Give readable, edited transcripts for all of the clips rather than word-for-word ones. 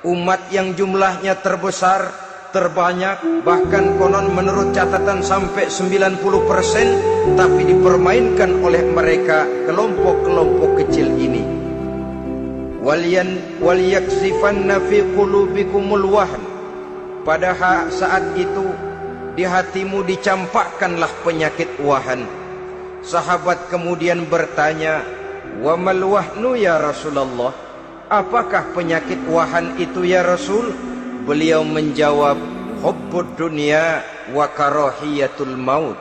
Umat yang jumlahnya terbesar, terbanyak, bahkan konon menurut catatan sampai 90%, tapi dipermainkan oleh mereka kelompok-kelompok kecil ini. Walyaksifanna fi qulubikumul wahn. Pada saat itu di hatimu dicampakkanlah penyakit wahan. Sahabat kemudian bertanya, "Wa mal wahnu ya Rasulullah?" Apakah penyakit wahan itu ya Rasul? Beliau menjawab, hubbud dunya wa karahiyatul maut.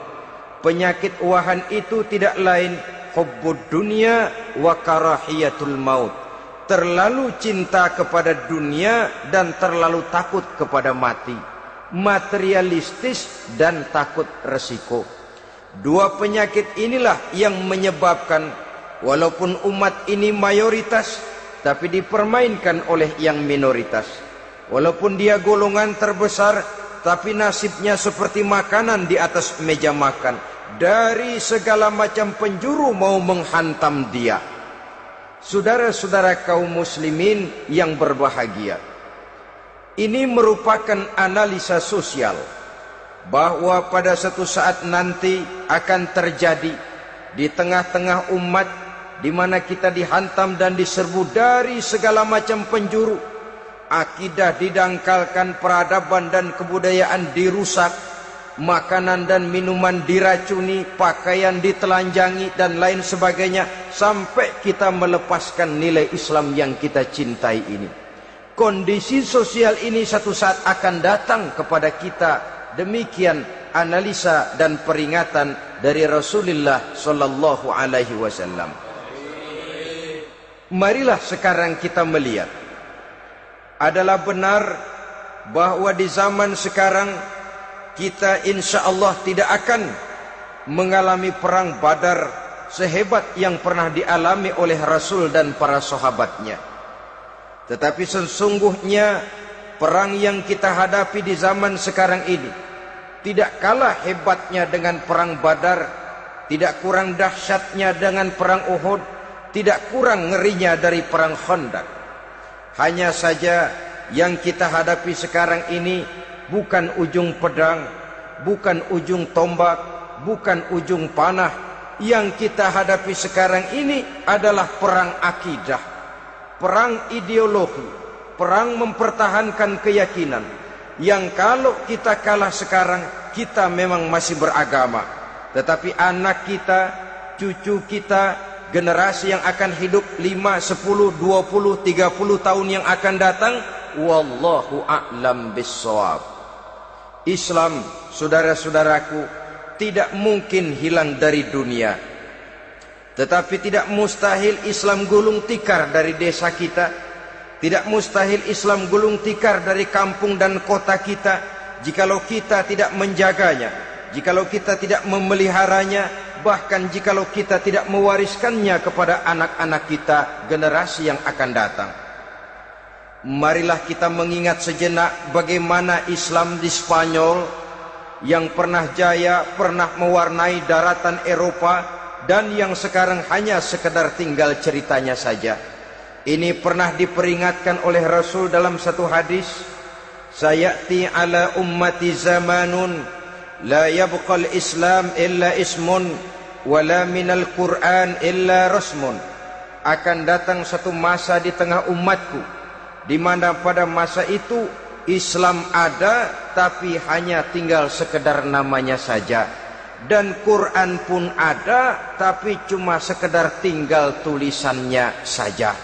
Penyakit wahan itu tidak lain hubbud dunya wa karahiyatul maut. Terlalu cinta kepada dunia dan terlalu takut kepada mati. Materialistis dan takut resiko. Dua penyakit inilah yang menyebabkan walaupun umat ini mayoritas, tapi dipermainkan oleh yang minoritas. Walaupun dia golongan terbesar, tapi nasibnya seperti makanan di atas meja makan. Dari segala macam penjuru mau menghantam dia. Saudara-saudara kaum muslimin yang berbahagia, ini merupakan analisa sosial bahwa pada suatu saat nanti akan terjadi di tengah-tengah umat di mana kita dihantam dan diserbu dari segala macam penjuru. Akidah didangkalkan, peradaban dan kebudayaan dirusak, makanan dan minuman diracuni, pakaian ditelanjangi dan lain sebagainya, sampai kita melepaskan nilai Islam yang kita cintai ini. Kondisi sosial ini satu saat akan datang kepada kita. Demikian analisa dan peringatan dari Rasulullah sallallahu alaihi wasallam. Marilah sekarang kita melihat, adalah benar bahwa di zaman sekarang kita insya Allah tidak akan mengalami perang Badar sehebat yang pernah dialami oleh Rasul dan para sahabatnya. Tetapi sesungguhnya perang yang kita hadapi di zaman sekarang ini tidak kalah hebatnya dengan perang Badar, tidak kurang dahsyatnya dengan perang Uhud, tidak kurang ngerinya dari perang Khandaq. Hanya saja yang kita hadapi sekarang ini bukan ujung pedang, bukan ujung tombak, bukan ujung panah. Yang kita hadapi sekarang ini adalah perang akidah, perang ideologi, perang mempertahankan keyakinan. Yang kalau kita kalah sekarang, kita memang masih beragama. Tetapi anak kita, cucu kita, generasi yang akan hidup 5, 10, 20, 30 tahun yang akan datang, wallahu a'lam bissawab. Islam, saudara-saudaraku, tidak mungkin hilang dari dunia. Tetapi tidak mustahil Islam gulung tikar dari desa kita. Tidak mustahil Islam gulung tikar dari kampung dan kota kita, jikalau kita tidak menjaganya, jikalau kita tidak memeliharanya, bahkan jikalau kita tidak mewariskannya kepada anak-anak kita, generasi yang akan datang. Marilah kita mengingat sejenak bagaimana Islam di Spanyol yang pernah jaya, pernah mewarnai daratan Eropa, dan yang sekarang hanya sekedar tinggal ceritanya saja. Ini pernah diperingatkan oleh Rasul dalam satu hadis, sayati ala ummati zamanun la yabqal Islam illa ismun wala minal Quran illa rasmun. Akan datang satu masa di tengah umatku di mana pada masa itu Islam ada tapi hanya tinggal sekedar namanya saja, dan Quran pun ada tapi cuma sekedar tinggal tulisannya saja.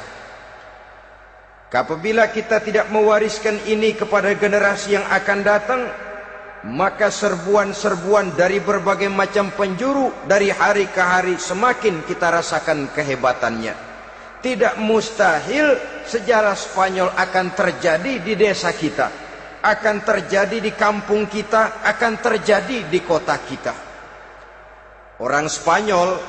Apabila kita tidak mewariskan ini kepada generasi yang akan datang, maka serbuan-serbuan dari berbagai macam penjuru dari hari ke hari semakin kita rasakan kehebatannya. Tidak mustahil sejarah Spanyol akan terjadi di desa kita, akan terjadi di kampung kita, akan terjadi di kota kita. Orang Spanyol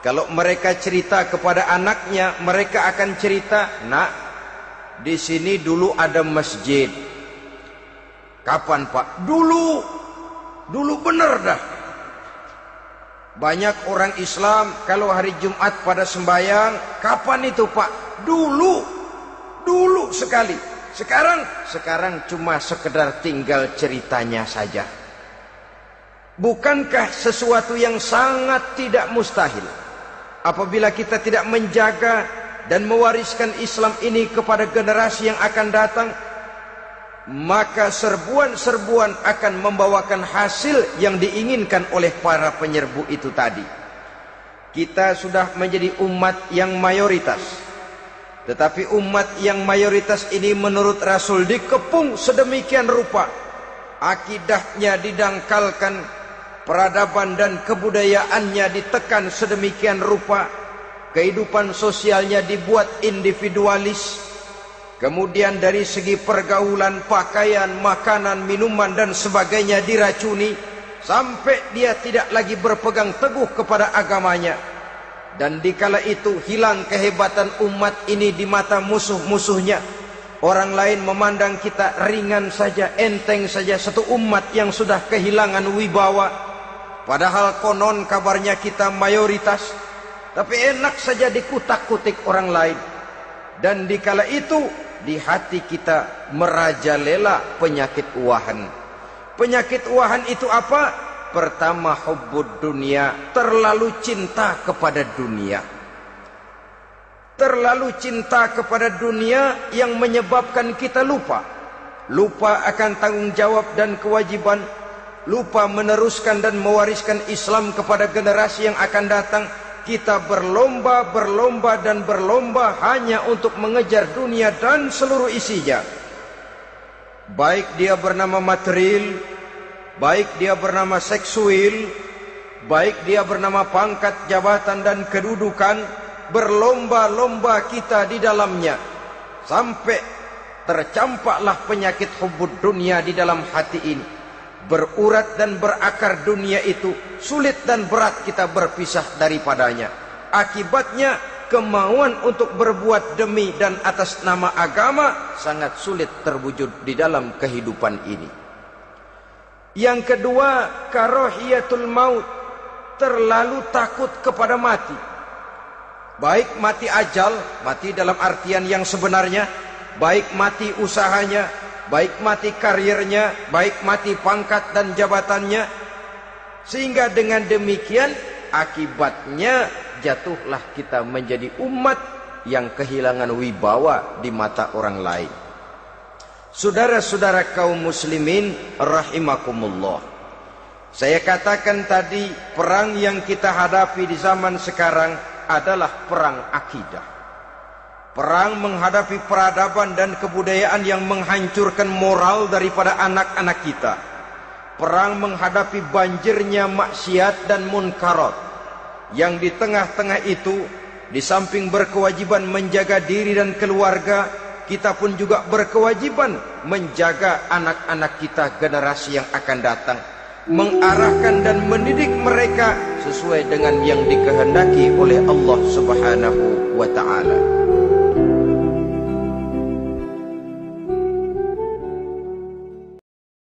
kalau mereka cerita kepada anaknya, mereka akan cerita, "Nak, di sini dulu ada masjid." Kapan, Pak? Dulu bener dah. Banyak orang Islam kalau hari Jumat pada sembahyang, kapan itu, Pak? Dulu sekali. Sekarang cuma sekedar tinggal ceritanya saja. Bukankah sesuatu yang sangat tidak mustahil apabila kita tidak menjaga dan mewariskan Islam ini kepada generasi yang akan datang, maka serbuan-serbuan akan membawakan hasil yang diinginkan oleh para penyerbu itu tadi. Kita sudah menjadi umat yang mayoritas, tetapi umat yang mayoritas ini menurut Rasul dikepung sedemikian rupa, akidahnya didangkalkan, peradaban dan kebudayaannya ditekan sedemikian rupa, kehidupan sosialnya dibuat individualis, kemudian dari segi pergaulan, pakaian, makanan, minuman dan sebagainya diracuni, sampai dia tidak lagi berpegang teguh kepada agamanya. Dan dikala itu hilang kehebatan umat ini di mata musuh-musuhnya. Orang lain memandang kita ringan saja, enteng saja, satu umat yang sudah kehilangan wibawa. Padahal konon kabarnya kita mayoritas, tapi enak saja dikutak-kutik orang lain. Dan dikala itu di hati kita merajalela penyakit uahan. Penyakit uahan itu apa? Pertama, hubbud dunia, terlalu cinta kepada dunia. Terlalu cinta kepada dunia yang menyebabkan kita lupa akan tanggung jawab dan kewajiban, lupa meneruskan dan mewariskan Islam kepada generasi yang akan datang. Kita berlomba hanya untuk mengejar dunia dan seluruh isinya. Baik dia bernama material, baik dia bernama seksual, baik dia bernama pangkat, jabatan dan kedudukan, berlomba-lomba kita di dalamnya. Sampai tercampaklah penyakit hubbud dunia di dalam hati ini. Berurat dan berakar dunia itu, sulit dan berat kita berpisah daripadanya. Akibatnya kemauan untuk berbuat demi dan atas nama agama sangat sulit terwujud di dalam kehidupan ini. Yang kedua, karahiyatul maut, terlalu takut kepada mati. Baik mati ajal, mati dalam artian yang sebenarnya, baik mati usahanya, baik mati karirnya, baik mati pangkat dan jabatannya. Sehingga dengan demikian akibatnya jatuhlah kita menjadi umat yang kehilangan wibawa di mata orang lain. Saudara-saudara kaum muslimin rahimakumullah, saya katakan tadi, perang yang kita hadapi di zaman sekarang adalah perang akidah. Perang menghadapi peradaban dan kebudayaan yang menghancurkan moral daripada anak-anak kita. Perang menghadapi banjirnya maksiat dan munkarat. Yang di tengah-tengah itu, di samping berkewajiban menjaga diri dan keluarga, kita pun juga berkewajiban menjaga anak-anak kita, generasi yang akan datang. Mengarahkan dan mendidik mereka sesuai dengan yang dikehendaki oleh Allah Subhanahu wa ta'ala.